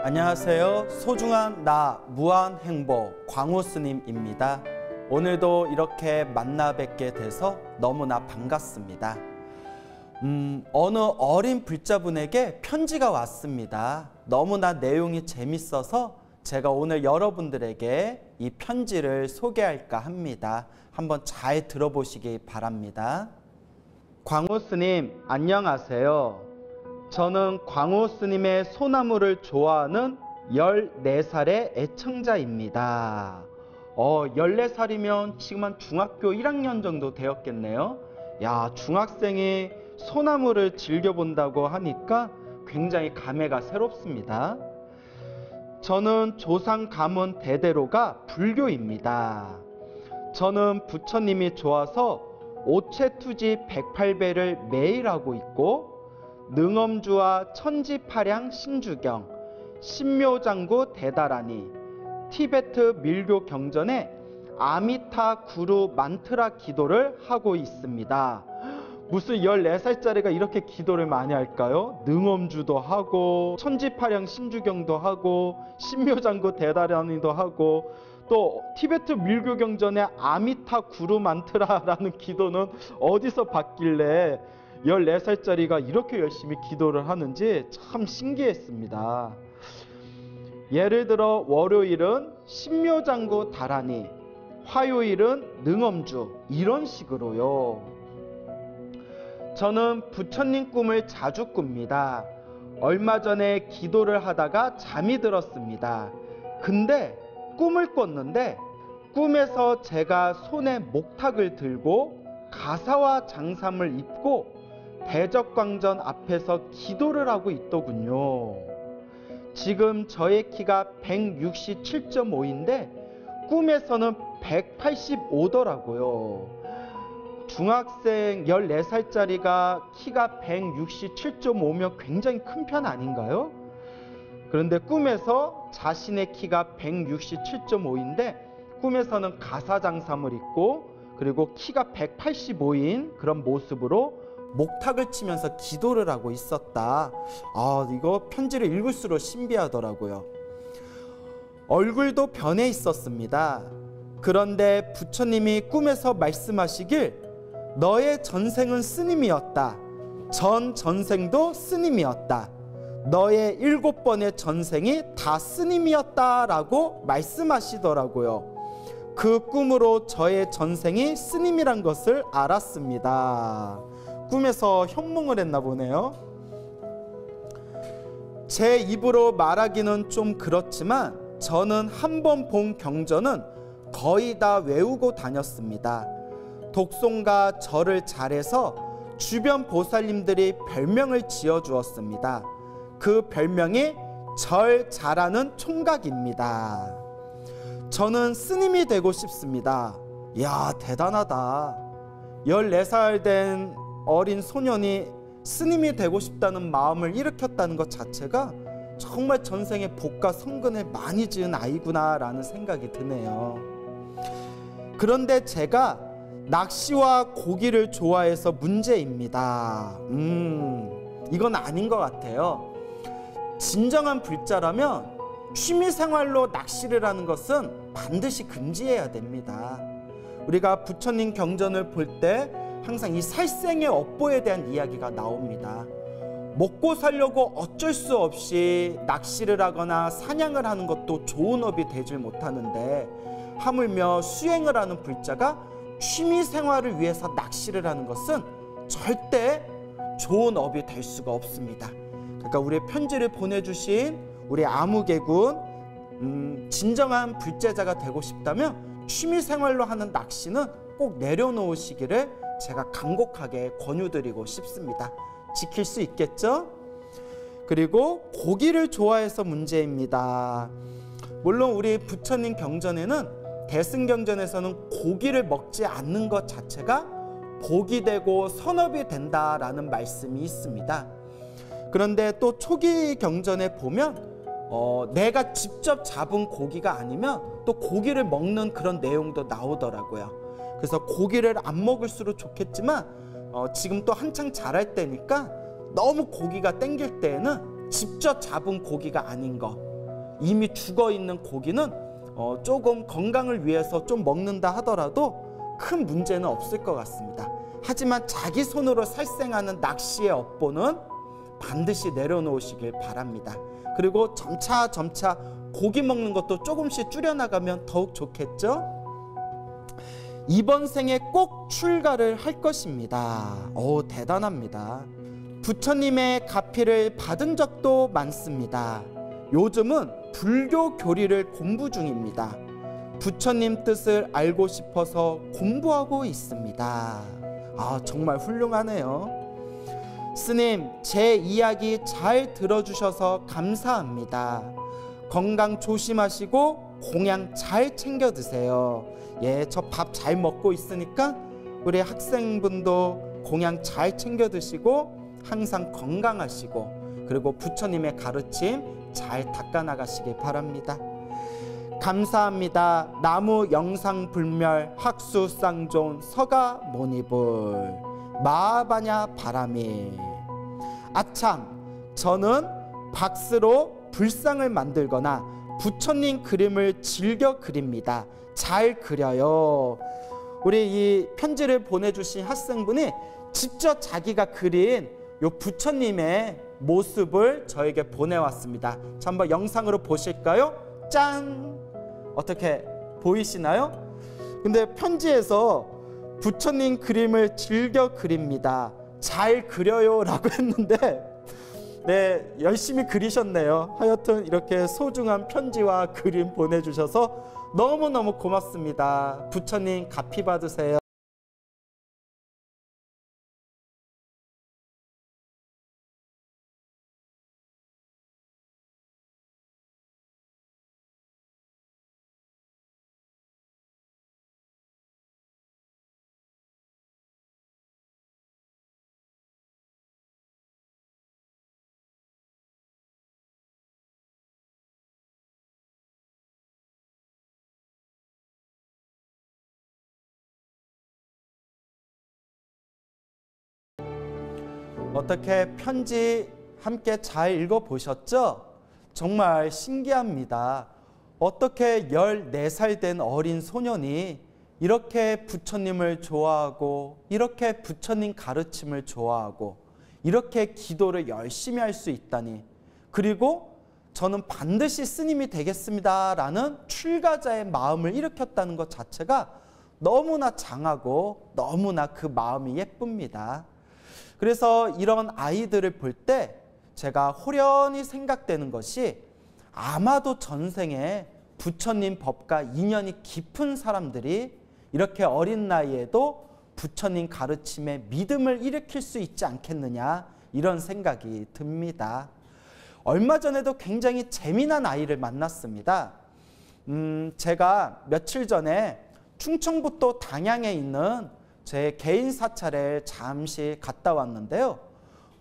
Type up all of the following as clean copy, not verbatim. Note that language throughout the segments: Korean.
안녕하세요. 소중한 나 무한행복 광우 스님입니다. 오늘도 이렇게 만나 뵙게 돼서 너무나 반갑습니다. 어느 어린 불자분에게 편지가 왔습니다. 너무나 내용이 재밌어서 제가 오늘 여러분들에게 이 편지를 소개할까 합니다. 한번 잘 들어보시기 바랍니다. 광우 스님, 안녕하세요. 저는 광우 스님의 소나무를 좋아하는 14살의 애청자입니다. 14살이면 지금 한 중학교 1학년 정도 되었겠네요. 야, 중학생이 소나무를 즐겨본다고 하니까 굉장히 감회가 새롭습니다. 저는 조상 가문 대대로가 불교입니다. 저는 부처님이 좋아서 오체투지 108배를 매일 하고 있고 능엄주와 천지파량 신주경, 신묘장구 대다라니, 티베트 밀교 경전에 아미타 구루 만트라 기도를 하고 있습니다. 무슨 14살짜리가 이렇게 기도를 많이 할까요? 능엄주도 하고 천지파량 신주경도 하고 신묘장구 대다라니도 하고 또 티베트 밀교 경전에 아미타 구루 만트라라는 기도는 어디서 봤길래 14살짜리가 이렇게 열심히 기도를 하는지 참 신기했습니다. 예를 들어 월요일은 신묘장구 다라니, 화요일은 능엄주, 이런 식으로요. 저는 부처님 꿈을 자주 꿉니다. 얼마 전에 기도를 하다가 잠이 들었습니다. 근데 꿈을 꿨는데 꿈에서 제가 손에 목탁을 들고 가사와 장삼을 입고 대적광전 앞에서 기도를 하고 있더군요. 지금 저의 키가 167.5인데 꿈에서는 185더라고요. 중학생 14살짜리가 키가 167.5면 굉장히 큰 편 아닌가요? 그런데 꿈에서 자신의 키가 167.5인데 꿈에서는 가사장삼을 입고 그리고 키가 185인 그런 모습으로 목탁을 치면서 기도를 하고 있었다. 이거 편지를 읽을수록 신비하더라고요. 얼굴도 변해 있었습니다. 그런데 부처님이 꿈에서 말씀하시길 너의 전생은 스님이었다. 전 전생도 스님이었다. 너의 7번의 전생이 다 스님이었다 라고 말씀하시더라고요. 그 꿈으로 저의 전생이 스님이란 것을 알았습니다. 꿈에서 현몽을 했나 보네요. 제 입으로 말하기는 좀 그렇지만 저는 한 번 본 경전은 거의 다 외우고 다녔습니다. 독송과 절을 잘해서 주변 보살님들이 별명을 지어주었습니다. 그 별명이 절 잘하는 총각입니다. 저는 스님이 되고 싶습니다. 이야, 대단하다. 14살 된 어린 소년이 스님이 되고 싶다는 마음을 일으켰다는 것 자체가 정말 전생에 복과 성근을 많이 지은 아이구나 라는 생각이 드네요. 그런데 제가 낚시와 고기를 좋아해서 문제입니다. 이건 아닌 것 같아요. 진정한 불자라면 취미생활로 낚시를 하는 것은 반드시 금지해야 됩니다. 우리가 부처님 경전을 볼 때 항상 이 살생의 업보에 대한 이야기가 나옵니다. 먹고 살려고 어쩔 수 없이 낚시를 하거나 사냥을 하는 것도 좋은 업이 되질 못하는데 하물며 수행을 하는 불자가 취미생활을 위해서 낚시를 하는 것은 절대 좋은 업이 될 수가 없습니다. 그러니까 우리 편지를 보내주신 우리 아무개군 진정한 불제자가 되고 싶다면 취미생활로 하는 낚시는 꼭 내려놓으시기를 제가 간곡하게 권유드리고 싶습니다. 지킬 수 있겠죠? 그리고 고기를 좋아해서 문제입니다. 물론 우리 부처님 경전에는 대승경전에서는 고기를 먹지 않는 것 자체가 복이 되고 선업이 된다라는 말씀이 있습니다. 그런데 또 초기 경전에 보면 내가 직접 잡은 고기가 아니면 또 고기를 먹는 그런 내용도 나오더라고요. 그래서 고기를 안 먹을수록 좋겠지만 지금 또 한창 자랄 때니까 너무 고기가 땡길 때에는 직접 잡은 고기가 아닌 거, 이미 죽어 있는 고기는 조금 건강을 위해서 좀 먹는다 하더라도 큰 문제는 없을 것 같습니다. 하지만 자기 손으로 살생하는 낚시의 업보는 반드시 내려놓으시길 바랍니다. 그리고 점차 고기 먹는 것도 조금씩 줄여나가면 더욱 좋겠죠? 이번 생에 꼭 출가를 할 것입니다. 대단합니다. 부처님의 가피를 받은 적도 많습니다. 요즘은 불교 교리를 공부 중입니다. 부처님 뜻을 알고 싶어서 공부하고 있습니다. 정말 훌륭하네요. 스님, 제 이야기 잘 들어주셔서 감사합니다. 건강 조심하시고 공양 잘 챙겨 드세요. 저 밥 잘 먹고 있으니까 우리 학생분도 공양 잘 챙겨 드시고 항상 건강하시고 그리고 부처님의 가르침 잘 닦아 나가시기 바랍니다. 감사합니다. 나무 영상불멸 학수쌍존 서가모니불 마하바냐 바라미. 아참, 저는 박스로 불상을 만들거나 부처님 그림을 즐겨 그립니다. 잘 그려요. 우리 이 편지를 보내주신 학생분이 직접 자기가 그린 요 부처님의 모습을 저에게 보내왔습니다. 자, 한번 영상으로 보실까요? 짠! 어떻게 보이시나요? 근데 편지에서 부처님 그림을 즐겨 그립니다. 잘 그려요 라고 했는데 열심히 그리셨네요. 하여튼 이렇게 소중한 편지와 그림 보내주셔서 너무너무 고맙습니다. 부처님 가피 받으세요. 어떻게 편지 함께 잘 읽어보셨죠? 정말 신기합니다. 어떻게 14살 된 어린 소년이 이렇게 부처님을 좋아하고 이렇게 부처님 가르침을 좋아하고 이렇게 기도를 열심히 할 수 있다니. 그리고 저는 반드시 스님이 되겠습니다 라는 출가자의 마음을 일으켰다는 것 자체가 너무나 장하고 너무나 그 마음이 예쁩니다. 그래서 이런 아이들을 볼 때 제가 호련히 생각되는 것이 아마도 전생에 부처님 법과 인연이 깊은 사람들이 이렇게 어린 나이에도 부처님 가르침에 믿음을 일으킬 수 있지 않겠느냐, 이런 생각이 듭니다. 얼마 전에도 굉장히 재미난 아이를 만났습니다. 제가 며칠 전에 충청북도 단양에 있는 제 개인 사찰에 잠시 갔다 왔는데요.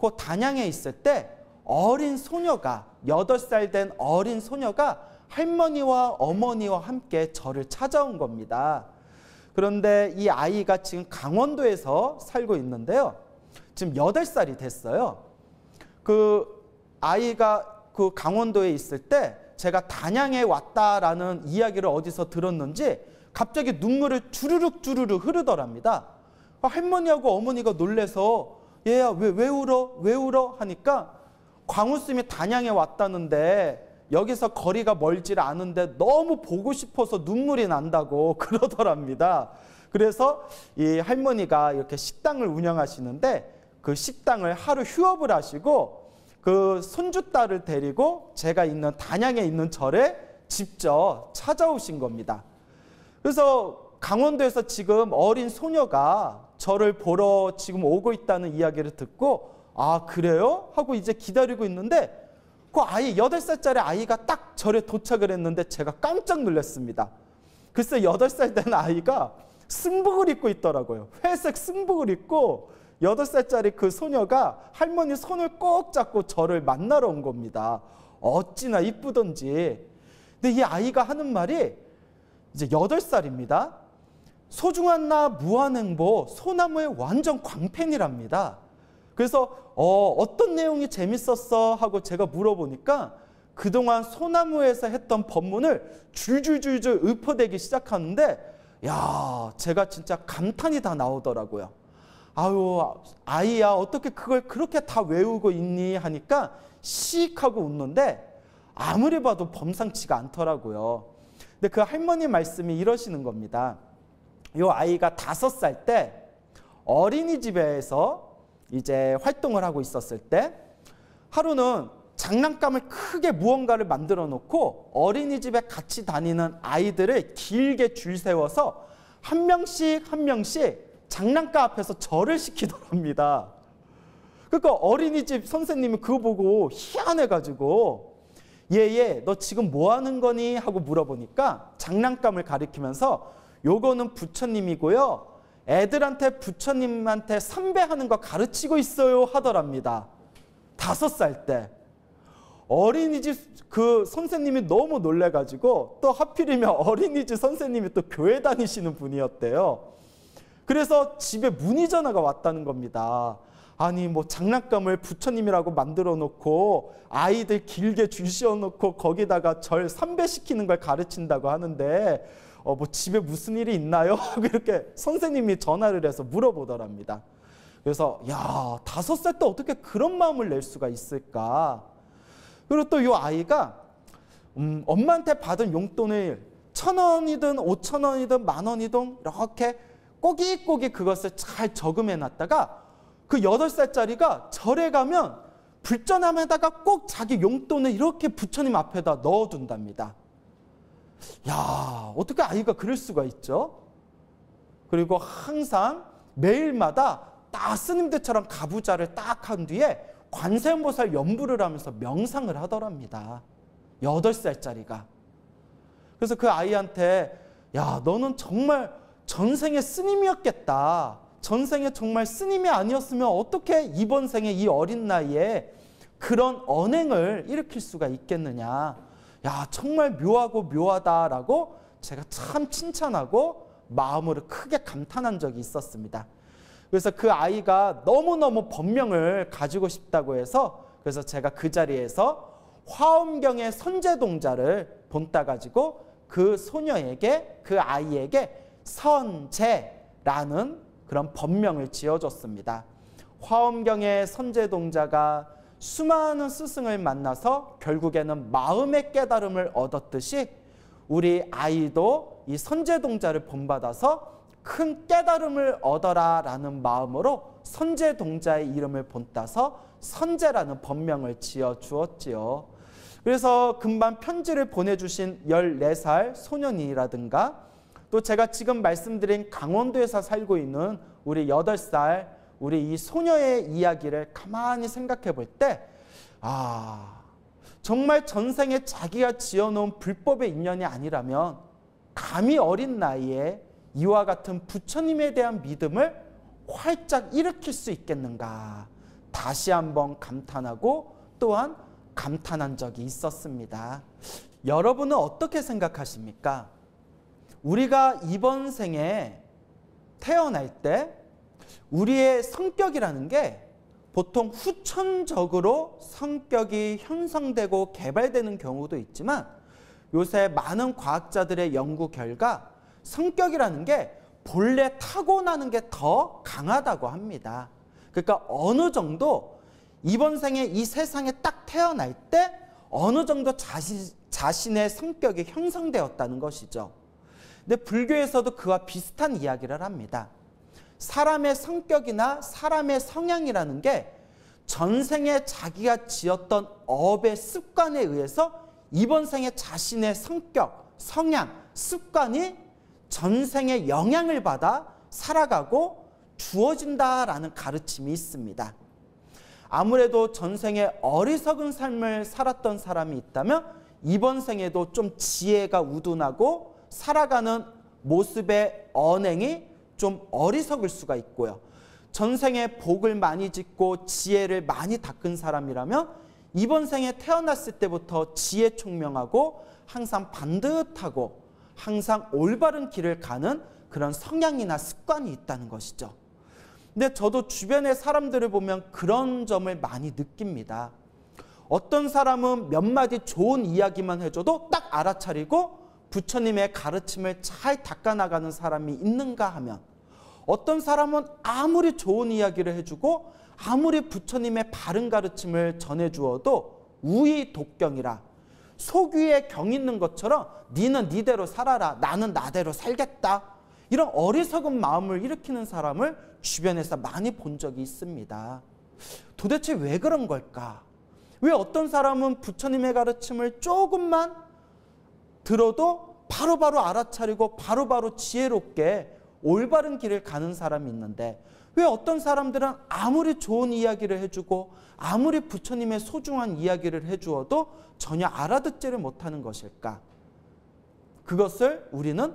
그 단양에 있을 때 어린 소녀가, 8살 된 어린 소녀가 할머니와 어머니와 함께 저를 찾아온 겁니다. 그런데 이 아이가 지금 강원도에서 살고 있는데요. 지금 8살이 됐어요. 그 아이가 그 강원도에 있을 때 제가 단양에 왔다라는 이야기를 어디서 들었는지 갑자기 눈물을 주르륵 흐르더랍니다. 할머니하고 어머니가 놀래서 얘야 왜 울어 하니까 광우스님이 단양에 왔다는데 여기서 거리가 멀지 않은데 너무 보고 싶어서 눈물이 난다고 그러더랍니다. 그래서 이 할머니가 이렇게 식당을 운영하시는데 그 식당을 하루 휴업을 하시고 그 손주딸을 데리고 제가 있는 단양에 있는 절에 직접 찾아오신 겁니다. 그래서 강원도에서 지금 어린 소녀가 저를 보러 지금 오고 있다는 이야기를 듣고 아 그래요? 하고 이제 기다리고 있는데 그 아이 8살짜리 아이가 딱 절에 도착을 했는데 제가 깜짝 놀랐습니다. 글쎄 8살 된 아이가 승복을 입고 있더라고요. 회색 승복을 입고 8살짜리 그 소녀가 할머니 손을 꼭 잡고 저를 만나러 온 겁니다. 어찌나 이쁘던지. 근데 이 아이가 하는 말이 이제 8살입니다. 소중한 나 무한행보 소나무의 완전 광팬이랍니다. 그래서 어떤 내용이 재밌었어 하고 제가 물어보니까 그동안 소나무에서 했던 법문을 줄줄줄줄 읊어대기 시작하는데, 야, 제가 진짜 감탄이 다 나오더라고요. 아유, 아이야, 어떻게 그걸 그렇게 다 외우고 있니? 하니까 씩 하고 웃는데 아무리 봐도 범상치가 않더라고요. 근데 그 할머니 말씀이 이러시는 겁니다. 요 아이가 5살 때 어린이집에서 이제 활동을 하고 있었을 때 하루는 장난감을 크게 무언가를 만들어 놓고 어린이집에 같이 다니는 아이들을 길게 줄 세워서 한 명씩 한 명씩 장난감 앞에서 절을 시키더랍니다. 그러니까 어린이집 선생님이 그거 보고 희한해가지고 얘 너 지금 뭐 하는 거니? 하고 물어보니까 장난감을 가리키면서 요거는 부처님이고요, 애들한테 부처님한테 삼배하는 거 가르치고 있어요 하더랍니다. 5살 때. 어린이집 그 선생님이 너무 놀래가지고, 또 하필이면 어린이집 선생님이 또 교회 다니시는 분이었대요. 그래서 집에 문의 전화가 왔다는 겁니다. 아니 뭐 장난감을 부처님이라고 만들어 놓고 아이들 길게 줄 씌워 놓고 거기다가 절 삼배시키는 걸 가르친다고 하는데 뭐 집에 무슨 일이 있나요? 이렇게 선생님이 전화를 해서 물어보더랍니다. 그래서 야, 5살 때 어떻게 그런 마음을 낼 수가 있을까? 그리고 또 이 아이가 엄마한테 받은 용돈을 1,000원이든 5,000원이든 10,000원이든 이렇게 꼬깃꼬깃 그것을 잘 저금해 놨다가 그 8살짜리가 절에 가면 불전함에다가 꼭 자기 용돈을 이렇게 부처님 앞에다 넣어둔답니다. 야, 어떻게 아이가 그럴 수가 있죠? 그리고 항상 매일마다 딱 스님들처럼 가부좌를 딱 한 뒤에 관세음보살 연부를 하면서 명상을 하더랍니다. 8살짜리가. 그래서 그 아이한테 야, 너는 정말 전생에 스님이었겠다. 전생에 정말 스님이 아니었으면 어떻게 이번 생에 이 어린 나이에 그런 언행을 일으킬 수가 있겠느냐. 야, 정말 묘하고 묘하다라고 제가 참 칭찬하고 마음으로 크게 감탄한 적이 있었습니다. 그래서 그 아이가 너무너무 법명을 가지고 싶다고 해서, 그래서 제가 그 자리에서 화엄경의 선제동자를 본따 가지고 그 소녀에게, 그 아이에게 선제라는 그런 법명을 지어줬습니다. 화엄경의 선제동자가 수많은 스승을 만나서 결국에는 마음의 깨달음을 얻었듯이 우리 아이도 이 선제동자를 본받아서 큰 깨달음을 얻어라 라는 마음으로 선제동자의 이름을 본따서 선제라는 법명을 지어주었지요. 그래서 금방 편지를 보내주신 14살 소년이라든가, 또 제가 지금 말씀드린 강원도에서 살고 있는 우리 8살 우리 이 소녀의 이야기를 가만히 생각해 볼 때, 정말 전생에 자기가 지어놓은 불법의 인연이 아니라면 감히 어린 나이에 이와 같은 부처님에 대한 믿음을 활짝 일으킬 수 있겠는가, 다시 한번 감탄하고 또한 감탄한 적이 있었습니다. 여러분은 어떻게 생각하십니까? 우리가 이번 생에 태어날 때 우리의 성격이라는 게 보통 후천적으로 성격이 형성되고 개발되는 경우도 있지만, 요새 많은 과학자들의 연구 결과 성격이라는 게 본래 타고나는 게 더 강하다고 합니다. 그러니까 어느 정도 이번 생에 이 세상에 딱 태어날 때 어느 정도 자신의 성격이 형성되었다는 것이죠. 근데 불교에서도 그와 비슷한 이야기를 합니다. 사람의 성격이나 사람의 성향이라는 게 전생에 자기가 지었던 업의 습관에 의해서 이번 생에 자신의 성격, 성향, 습관이 전생에 영향을 받아 살아가고 주어진다라는 가르침이 있습니다. 아무래도 전생에 어리석은 삶을 살았던 사람이 있다면 이번 생에도 좀 지혜가 우둔하고 살아가는 모습의 언행이 좀 어리석을 수가 있고요. 전생에 복을 많이 짓고 지혜를 많이 닦은 사람이라면 이번 생에 태어났을 때부터 지혜 총명하고 항상 반듯하고 항상 올바른 길을 가는 그런 성향이나 습관이 있다는 것이죠. 근데 저도 주변의 사람들을 보면 그런 점을 많이 느낍니다. 어떤 사람은 몇 마디 좋은 이야기만 해줘도 딱 알아차리고 부처님의 가르침을 잘 닦아나가는 사람이 있는가 하면, 어떤 사람은 아무리 좋은 이야기를 해주고 아무리 부처님의 바른 가르침을 전해주어도 우의독경이라, 속위에 경 있는 것처럼 니는 니대로 살아라, 나는 나대로 살겠다, 이런 어리석은 마음을 일으키는 사람을 주변에서 많이 본 적이 있습니다. 도대체 왜 그런 걸까? 왜 어떤 사람은 부처님의 가르침을 조금만 들어도 바로바로 알아차리고 바로바로 지혜롭게 올바른 길을 가는 사람이 있는데, 왜 어떤 사람들은 아무리 좋은 이야기를 해주고 아무리 부처님의 소중한 이야기를 해주어도 전혀 알아듣지를 못하는 것일까? 그것을 우리는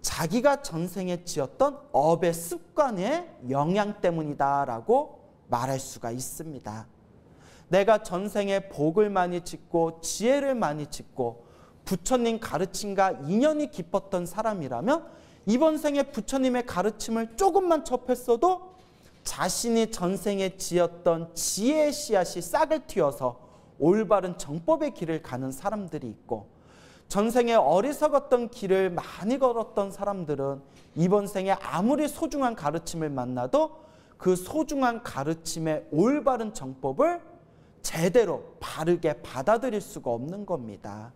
자기가 전생에 지었던 업의 습관의 영향 때문이다라고 말할 수가 있습니다. 내가 전생에 복을 많이 짓고 지혜를 많이 짓고 부처님 가르침과 인연이 깊었던 사람이라면 이번 생에 부처님의 가르침을 조금만 접했어도 자신이 전생에 지었던 지혜의 씨앗이 싹을 틔워서 올바른 정법의 길을 가는 사람들이 있고, 전생에 어리석었던 길을 많이 걸었던 사람들은 이번 생에 아무리 소중한 가르침을 만나도 그 소중한 가르침의 올바른 정법을 제대로 바르게 받아들일 수가 없는 겁니다.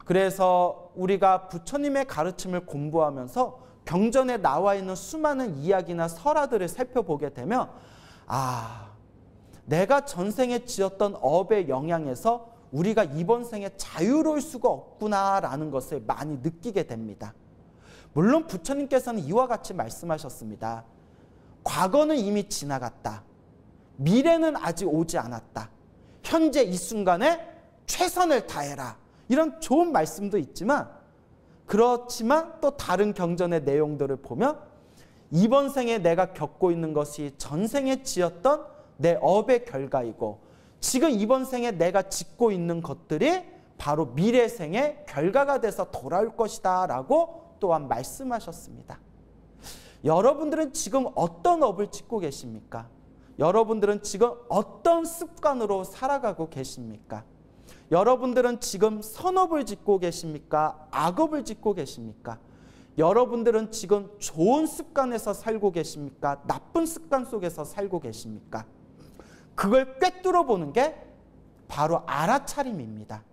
그래서 우리가 부처님의 가르침을 공부하면서 경전에 나와 있는 수많은 이야기나 설화들을 살펴보게 되면, 내가 전생에 지었던 업의 영향에서 우리가 이번 생에 자유로울 수가 없구나라는 것을 많이 느끼게 됩니다. 물론 부처님께서는 이와 같이 말씀하셨습니다. 과거는 이미 지나갔다. 미래는 아직 오지 않았다. 현재 이 순간에 최선을 다해라. 이런 좋은 말씀도 있지만, 그렇지만 또 다른 경전의 내용들을 보면 이번 생에 내가 겪고 있는 것이 전생에 지었던 내 업의 결과이고, 지금 이번 생에 내가 짓고 있는 것들이 바로 미래 생의 결과가 돼서 돌아올 것이다 라고 또한 말씀하셨습니다. 여러분들은 지금 어떤 업을 짓고 계십니까? 여러분들은 지금 어떤 습관으로 살아가고 계십니까? 여러분들은 지금 선업을 짓고 계십니까? 악업을 짓고 계십니까? 여러분들은 지금 좋은 습관에서 살고 계십니까? 나쁜 습관 속에서 살고 계십니까? 그걸 꿰뚫어 보는 게 바로 알아차림입니다.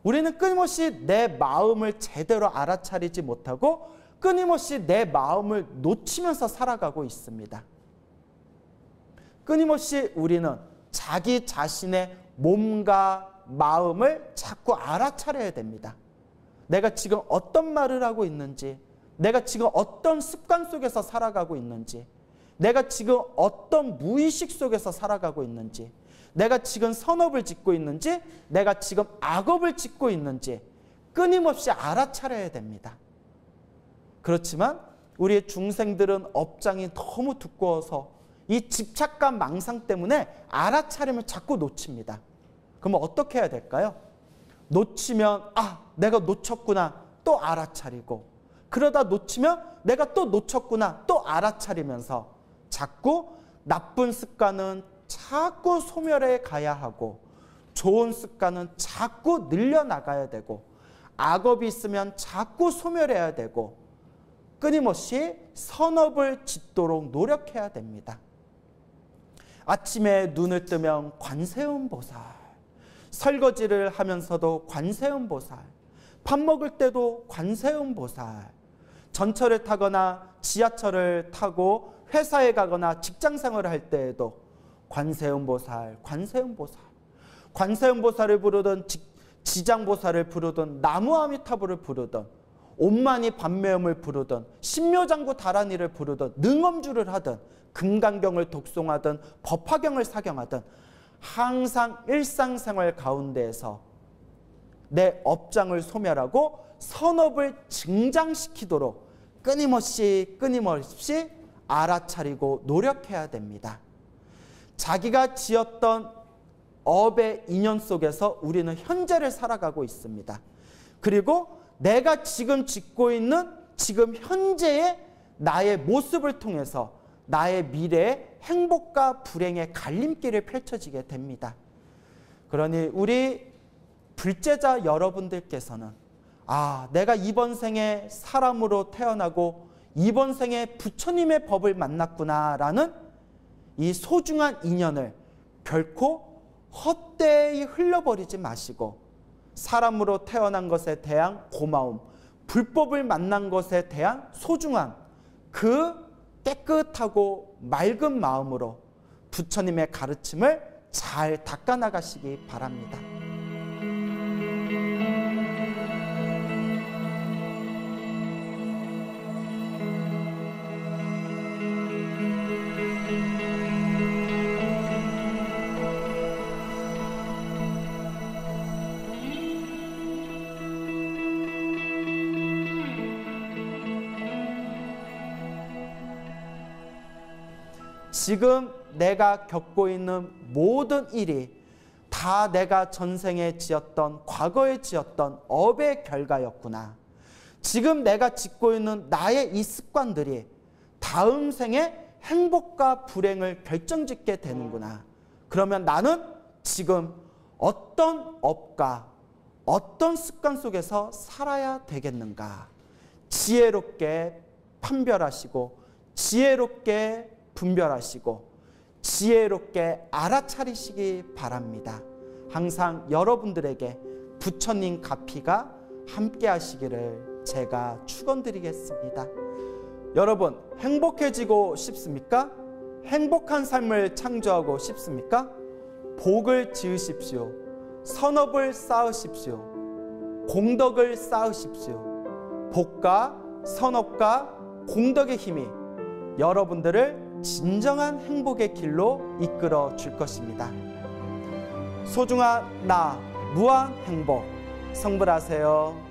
우리는 끊임없이 내 마음을 제대로 알아차리지 못하고 끊임없이 내 마음을 놓치면서 살아가고 있습니다. 끊임없이 우리는 자기 자신의 몸과 마음을 자꾸 알아차려야 됩니다. 내가 지금 어떤 말을 하고 있는지, 내가 지금 어떤 습관 속에서 살아가고 있는지, 내가 지금 어떤 무의식 속에서 살아가고 있는지, 내가 지금 선업을 짓고 있는지, 내가 지금 악업을 짓고 있는지 끊임없이 알아차려야 됩니다. 그렇지만 우리의 중생들은 업장이 너무 두꺼워서 이 집착과 망상 때문에 알아차림을 자꾸 놓칩니다. 그러면 어떻게 해야 될까요? 놓치면 내가 놓쳤구나 또 알아차리고, 그러다 놓치면 내가 또 놓쳤구나 또 알아차리면서 자꾸 나쁜 습관은 자꾸 소멸해 가야 하고, 좋은 습관은 자꾸 늘려나가야 되고, 악업이 있으면 자꾸 소멸해야 되고, 끊임없이 선업을 짓도록 노력해야 됩니다. 아침에 눈을 뜨면 관세음보살, 설거지를 하면서도 관세음보살, 밥 먹을 때도 관세음보살, 전철을 타거나 지하철을 타고 회사에 가거나 직장생활을 할 때에도 관세음보살, 관세음보살, 관세음보살을 부르든 지장보살을 부르든 나무아미타불을 부르든 온만이 반매음을 부르든 신묘장구 다란이를 부르든 능엄주를 하든 금강경을 독송하든 법화경을 사경하든 항상 일상생활 가운데에서 내 업장을 소멸하고 선업을 증장시키도록 끊임없이 알아차리고 노력해야 됩니다. 자기가 지었던 업의 인연 속에서 우리는 현재를 살아가고 있습니다. 그리고 내가 지금 짓고 있는 지금 현재의 나의 모습을 통해서 나의 미래의 행복과 불행의 갈림길을 펼쳐지게 됩니다. 그러니 우리 불제자 여러분들께서는 내가 이번 생에 사람으로 태어나고 이번 생에 부처님의 법을 만났구나라는 이 소중한 인연을 결코 헛되이 흘려버리지 마시고 사람으로 태어난 것에 대한 고마움, 불법을 만난 것에 대한 소중함, 그 깨끗하고 맑은 마음으로 부처님의 가르침을 잘 닦아나가시기 바랍니다. 지금 내가 겪고 있는 모든 일이 다 내가 전생에 지었던, 과거에 지었던 업의 결과였구나. 지금 내가 짓고 있는 나의 이 습관들이 다음 생에 행복과 불행을 결정짓게 되는구나. 그러면 나는 지금 어떤 업과 어떤 습관 속에서 살아야 되겠는가. 지혜롭게 판별하시고 지혜롭게 분별하시고 지혜롭게 알아차리시기 바랍니다. 항상 여러분들에게 부처님 가피가 함께 하시기를 제가 축원드리겠습니다. 여러분, 행복해지고 싶습니까? 행복한 삶을 창조하고 싶습니까? 복을 지으십시오. 선업을 쌓으십시오. 공덕을 쌓으십시오. 복과 선업과 공덕의 힘이 여러분들을 진정한 행복의 길로 이끌어 줄 것입니다. 소중한 나, 무한 행복 성불하세요.